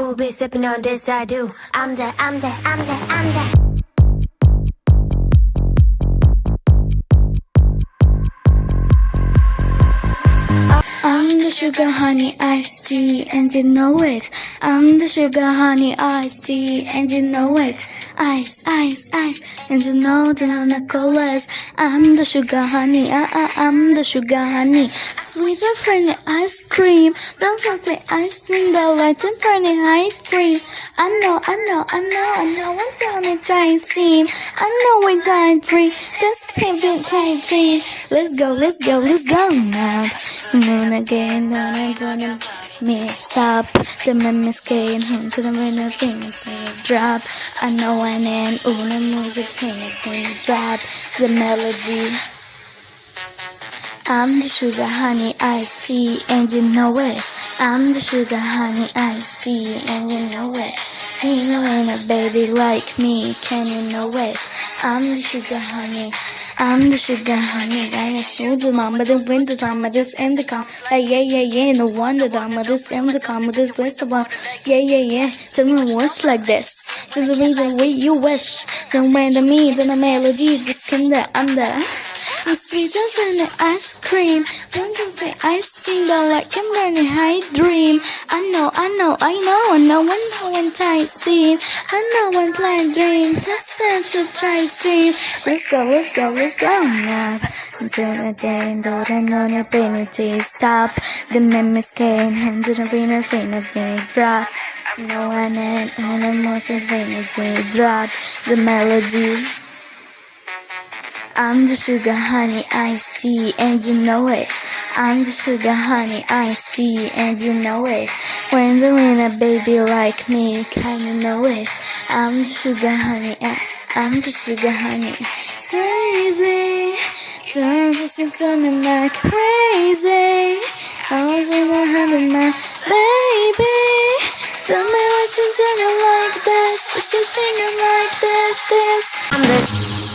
Who be sipping on this? I do. I'm the. I'm the sugar honey iced tea and you know it. I'm the sugar honey iced tea and you know it. Ice, ice, ice, and you know that I'm not colas. I'm the sugar honey, I'm the sugar honey. Sweet and pretty ice cream. Don't say ice cream, the light and pretty ice cream. I know, I'm telling it's ice cream. I know it's ice cream. That's the ice cream. Let's go now. And again, don't me stop. The memories came home to the winner things drop. I know I need una music things drop. The melody. I'm the sugar honey iced tea and you know it. I'm the sugar honey iced tea and you know it. Ain't no ain't a baby like me, can you know it? I'm the sugar honey. I'm the sugar honey. I am smooth the mama, the winter time, I just end the calm. Like yeah, no wonder that I'm just end the calm with this list of one. Yeah. Tell me what's like this. To the reason way you wish. Don't wait to me, then a melody, this can that I'm the. I'm sweeter than the ice cream. Don't just say ice cream, but like a burning high dream. I know when tight steam. I know when blind dreams. Just time to try steam. Let's go now. Until the day, don't I know your penalty. Stop. The memories came and didn't bring a thing drop. No one and the most thing drop. The melody. I'm the sugar honey iced tea and you know it. I'm the sugar honey iced tea and you know it. When there ain't a baby like me, can you know it? I'm the sugar honey, I'm the sugar honey. Crazy, don't you turn me crazy. I was in the hand of my baby. Tell me what you doing like this, this. I'm the